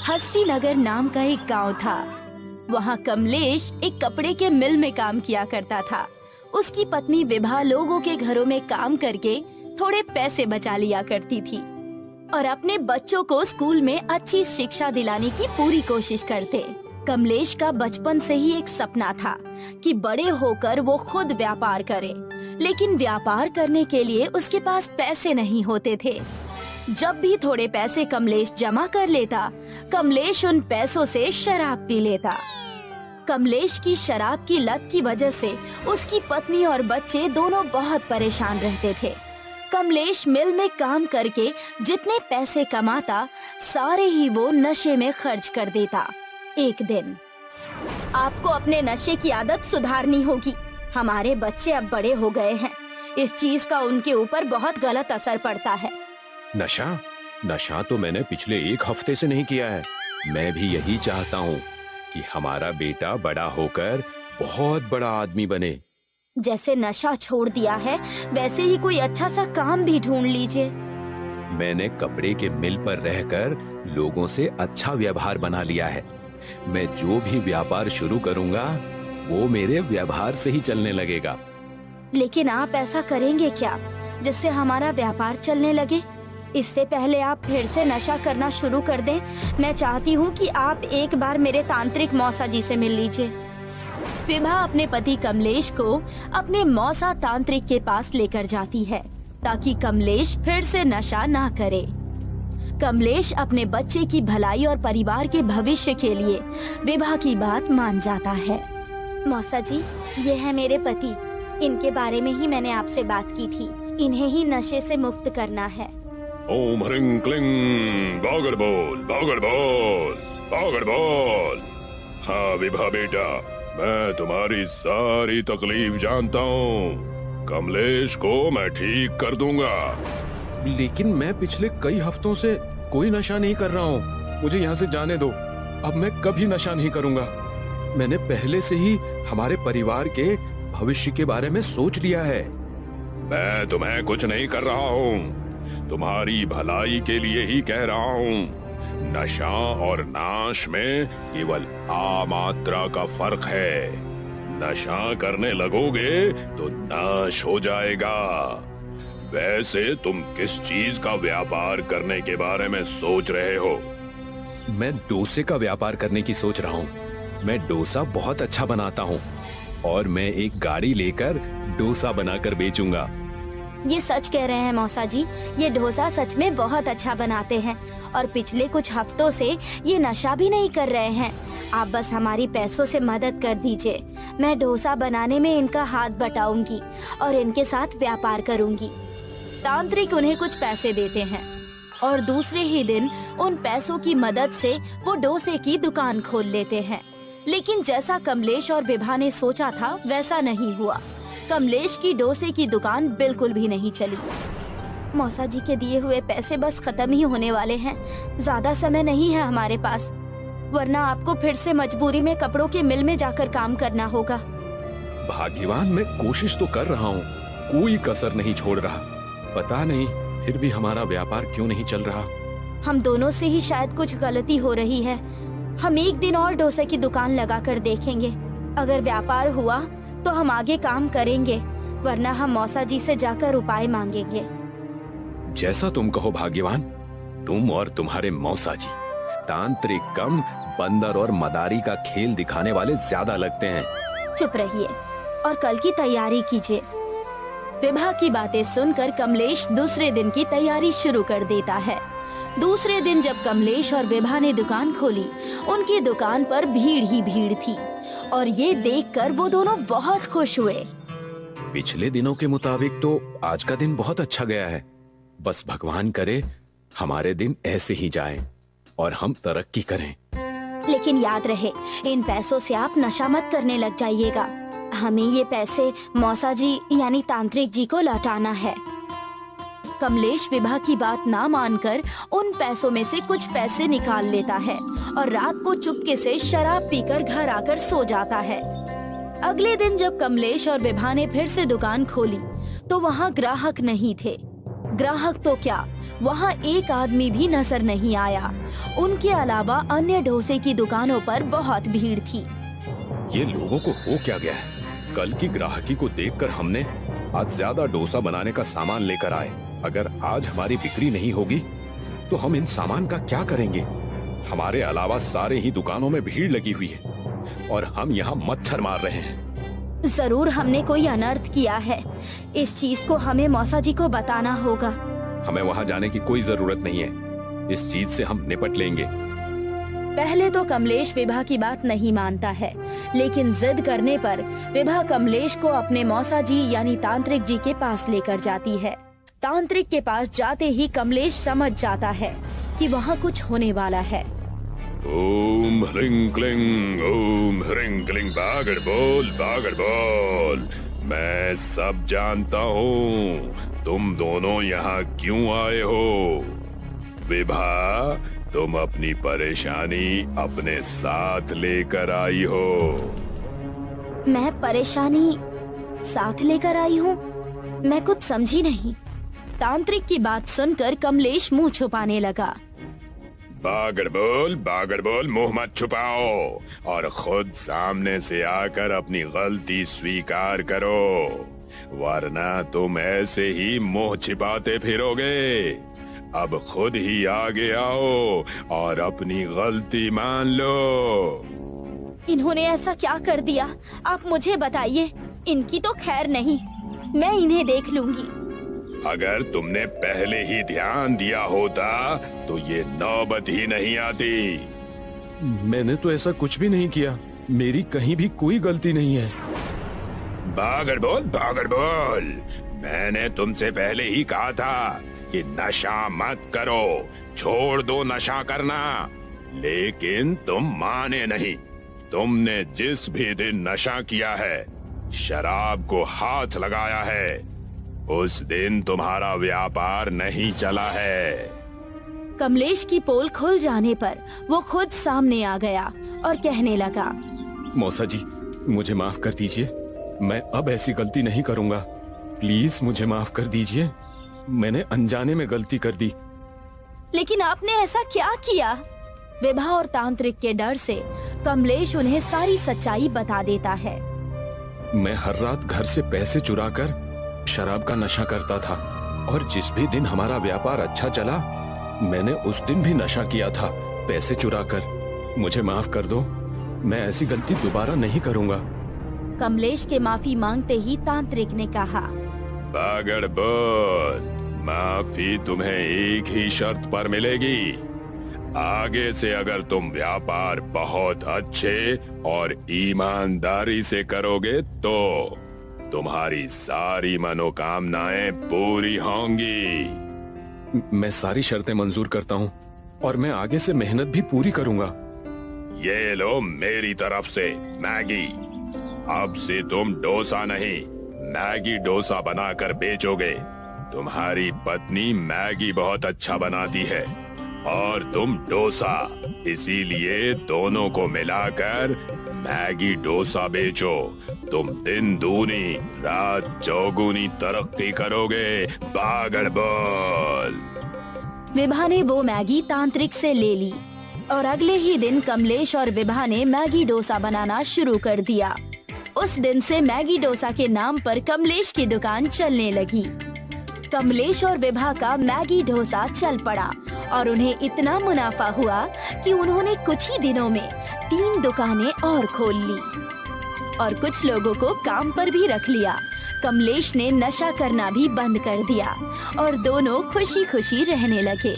हस्तिनगर नाम का एक गांव था। वहां कमलेश एक कपड़े के मिल में काम किया करता था। उसकी पत्नी विभा लोगों के घरों में काम करके थोड़े पैसे बचा लिया करती थी और अपने बच्चों को स्कूल में अच्छी शिक्षा दिलाने की पूरी कोशिश करते। कमलेश का बचपन से ही एक सपना था कि बड़े होकर वो खुद व्यापार करे, लेकिन व्यापार करने के लिए उसके पास पैसे नहीं होते थे। जब भी थोड़े पैसे कमलेश जमा कर लेता, कमलेश उन पैसों से शराब पी लेता। कमलेश की शराब की लत की वजह से उसकी पत्नी और बच्चे दोनों बहुत परेशान रहते थे। कमलेश मिल में काम करके जितने पैसे कमाता, सारे ही वो नशे में खर्च कर देता। एक दिन, आपको अपने नशे की आदत सुधारनी होगी। हमारे बच्चे अब बड़े हो गए हैं, इस चीज का उनके ऊपर बहुत गलत असर पड़ता है। नशा तो मैंने पिछले 1 हफ्ते से नहीं किया है। मैं भी यही चाहता हूँ कि हमारा बेटा बड़ा होकर बहुत बड़ा आदमी बने। जैसे नशा छोड़ दिया है, वैसे ही कोई अच्छा सा काम भी ढूंढ लीजिए। मैंने कपड़े के मिल पर रहकर लोगों से अच्छा व्यवहार बना लिया है। मैं जो भी व्यापार शुरू करूँगा, वो मेरे व्यवहार से ही चलने लगेगा। लेकिन आप ऐसा करेंगे क्या जिससे हमारा व्यापार चलने लगे? इससे पहले आप फिर से नशा करना शुरू कर दें, मैं चाहती हूँ कि आप एक बार मेरे तांत्रिक मौसा जी से मिल लीजिए। विभा अपने पति कमलेश को अपने मौसा तांत्रिक के पास लेकर जाती है ताकि कमलेश फिर से नशा ना करे। कमलेश अपने बच्चे की भलाई और परिवार के भविष्य के लिए विभा की बात मान जाता है। मौसा जी, ये है मेरे पति। इनके बारे में ही मैंने आपसे बात की थी। इन्हें ही नशे से मुक्त करना है। ओम ह्रीं क्लीं बागड़ बोल बागड़ बोल बागड़ बोल। हाँ विभा बेटा, मैं तुम्हारी सारी तकलीफ जानता हूँ। कमलेश को मैं ठीक कर दूंगा। लेकिन मैं पिछले कई हफ्तों से कोई नशा नहीं कर रहा हूँ। मुझे यहाँ से जाने दो। अब मैं कभी नशा नहीं करूँगा। मैंने पहले से ही हमारे परिवार के भविष्य के बारे में सोच लिया है। मैं तुम्हें कुछ नहीं कर रहा हूँ, तुम्हारी भलाई के लिए ही कह रहा हूँ। नशा और नाश में केवल आ मात्रा का फर्क है। नशा करने लगोगे तो नाश हो जाएगा। वैसे तुम किस चीज का व्यापार करने के बारे में सोच रहे हो? मैं डोसे का व्यापार करने की सोच रहा हूँ। मैं डोसा बहुत अच्छा बनाता हूँ और मैं एक गाड़ी लेकर डोसा बनाकर बेचूंगा। ये सच कह रहे हैं मौसा जी, ये डोसा सच में बहुत अच्छा बनाते हैं और पिछले कुछ हफ्तों से ये नशा भी नहीं कर रहे हैं। आप बस हमारी पैसों से मदद कर दीजिए। मैं डोसा बनाने में इनका हाथ बटाऊंगी और इनके साथ व्यापार करूंगी। तांत्रिक उन्हें कुछ पैसे देते हैं और दूसरे ही दिन उन पैसों की मदद से वो डोसे की दुकान खोल लेते हैं। लेकिन जैसा कमलेश और विभा ने सोचा था, वैसा नहीं हुआ। कमलेश की डोसे की दुकान बिल्कुल भी नहीं चली। मौसा जी के दिए हुए पैसे बस खत्म ही होने वाले हैं। ज्यादा समय नहीं है हमारे पास, वरना आपको फिर से मजबूरी में कपड़ों के मिल में जाकर काम करना होगा। भाग्यवान, मैं कोशिश तो कर रहा हूँ, कोई कसर नहीं छोड़ रहा। पता नहीं फिर भी हमारा व्यापार क्यों नहीं चल रहा। हम दोनों से ही शायद कुछ गलती हो रही है। हम एक दिन और डोसे की दुकान लगा कर देखेंगे। अगर व्यापार हुआ तो हम आगे काम करेंगे, वरना हम मौसा जी से जाकर उपाय मांगेंगे। जैसा तुम कहो भाग्यवान। तुम और तुम्हारे मौसा जी तांत्रिक कम, बंदर और मदारी का खेल दिखाने वाले ज्यादा लगते हैं। चुप रहिए और कल की तैयारी कीजिए। विभा की बातें सुनकर कमलेश दूसरे दिन की तैयारी शुरू कर देता है। दूसरे दिन जब कमलेश और विभा ने दुकान खोली, उनकी दुकान पर भीड़ ही भीड़ थी और ये देखकर वो दोनों बहुत खुश हुए। पिछले दिनों के मुताबिक तो आज का दिन बहुत अच्छा गया है। बस भगवान करे हमारे दिन ऐसे ही जाएं और हम तरक्की करें। लेकिन याद रहे, इन पैसों से आप नशा मत करने लग जाइएगा। हमें ये पैसे मौसा जी यानी तांत्रिक जी को लौटाना है। कमलेश विभा की बात ना मानकर उन पैसों में से कुछ पैसे निकाल लेता है और रात को चुपके से शराब पीकर घर आकर सो जाता है। अगले दिन जब कमलेश और विभा ने फिर से दुकान खोली तो वहाँ ग्राहक नहीं थे। ग्राहक तो क्या, वहाँ एक आदमी भी नजर नहीं आया। उनके अलावा अन्य डोसे की दुकानों पर बहुत भीड़ थी। ये लोगों को हो क्या गया है? कल की ग्राहकी को देखकर हमने आज ज्यादा डोसा बनाने का सामान लेकर आए। अगर आज हमारी बिक्री नहीं होगी तो हम इन सामान का क्या करेंगे? हमारे अलावा सारे ही दुकानों में भीड़ लगी हुई है और हम यहाँ मच्छर मार रहे हैं। जरूर हमने कोई अनर्थ किया है। इस चीज को हमें मौसा जी को बताना होगा। हमें वहाँ जाने की कोई जरूरत नहीं है। इस चीज से हम निपट लेंगे। पहले तो कमलेश विभा की बात नहीं मानता है, लेकिन जिद करने पर विभा कमलेश को अपने मौसा जी यानी तांत्रिक जी के पास लेकर जाती है। तांत्रिक के पास जाते ही कमलेश समझ जाता है कि वहाँ कुछ होने वाला है। ओम ह्रीं क्लीं, ओम ह्रीं क्लीं, बागड़ बोल। मैं सब जानता हूँ। तुम दोनों यहाँ क्यों आए हो? विभा, तुम अपनी परेशानी अपने साथ लेकर आई हो। मैं परेशानी साथ लेकर आई हूँ? मैं कुछ समझी नहीं। तांत्रिक की बात सुनकर कमलेश मुंह छुपाने लगा। बागड़ बोल, मुंह मत छुपाओ और खुद सामने से आकर अपनी गलती स्वीकार करो, वरना तुम ऐसे ही मुंह छिपाते फिरोगे। अब खुद ही आगे आओ और अपनी गलती मान लो। इन्होंने ऐसा क्या कर दिया? आप मुझे बताइए। इनकी तो खैर नहीं, मैं इन्हें देख लूंगी। अगर तुमने पहले ही ध्यान दिया होता तो ये नौबत ही नहीं आती। मैंने तो ऐसा कुछ भी नहीं किया। मेरी कहीं भी कोई गलती नहीं है। बागड़ बोल, मैंने तुमसे पहले ही कहा था कि नशा मत करो, छोड़ दो नशा करना, लेकिन तुम माने नहीं। तुमने जिस भी दिन नशा किया है, शराब को हाथ लगाया है, उस दिन तुम्हारा व्यापार नहीं चला है। कमलेश की पोल खुल जाने पर वो खुद सामने आ गया और कहने लगा, मौसा जी, मुझे माफ कर दीजिए। मैं अब ऐसी गलती नहीं करूंगा। प्लीज मुझे माफ कर दीजिए। मैंने अनजाने में गलती कर दी। लेकिन आपने ऐसा क्या किया? विभा और तांत्रिक के डर से कमलेश उन्हें सारी सच्चाई बता देता है। मैं हर रात घर से पैसे चुराकर शराब का नशा करता था और जिस भी दिन हमारा व्यापार अच्छा चला, मैंने उस दिन भी नशा किया था पैसे चुराकर। मुझे माफ कर दो। मैं ऐसी गलती दोबारा नहीं करूंगा। कमलेश के माफी मांगते ही तांत्रिक ने कहा, बागड़ बोल, माफी तुम्हें एक ही शर्त पर मिलेगी। आगे से अगर तुम व्यापार बहुत अच्छे और ईमानदारी से करोगे तो तुम्हारी सारी मनोकामनाएं पूरी होंगी। मैं सारी शर्तें मंजूर करता हूँ और मैं आगे से मेहनत भी पूरी करूंगा। ये लो मेरी तरफ से मैगी। अब से तुम डोसा नहीं, मैगी डोसा बनाकर बेचोगे। तुम्हारी पत्नी मैगी बहुत अच्छा बनाती है और तुम डोसा, इसीलिए दोनों को मिलाकर मैगी डोसा बेचो। तुम दिन दूनी रात चौगुनी तरक्की करोगे। बागड़ बोल। विभा ने वो मैगी तांत्रिक से ले ली और अगले ही दिन कमलेश और विभा ने मैगी डोसा बनाना शुरू कर दिया। उस दिन से मैगी डोसा के नाम पर कमलेश की दुकान चलने लगी। कमलेश और विभा का मैगी डोसा चल पड़ा और उन्हें इतना मुनाफा हुआ कि उन्होंने कुछ ही दिनों में 3 दुकानें और खोल ली और कुछ लोगों को काम पर भी रख लिया। कमलेश ने नशा करना भी बंद कर दिया और दोनों खुशी खुशी रहने लगे।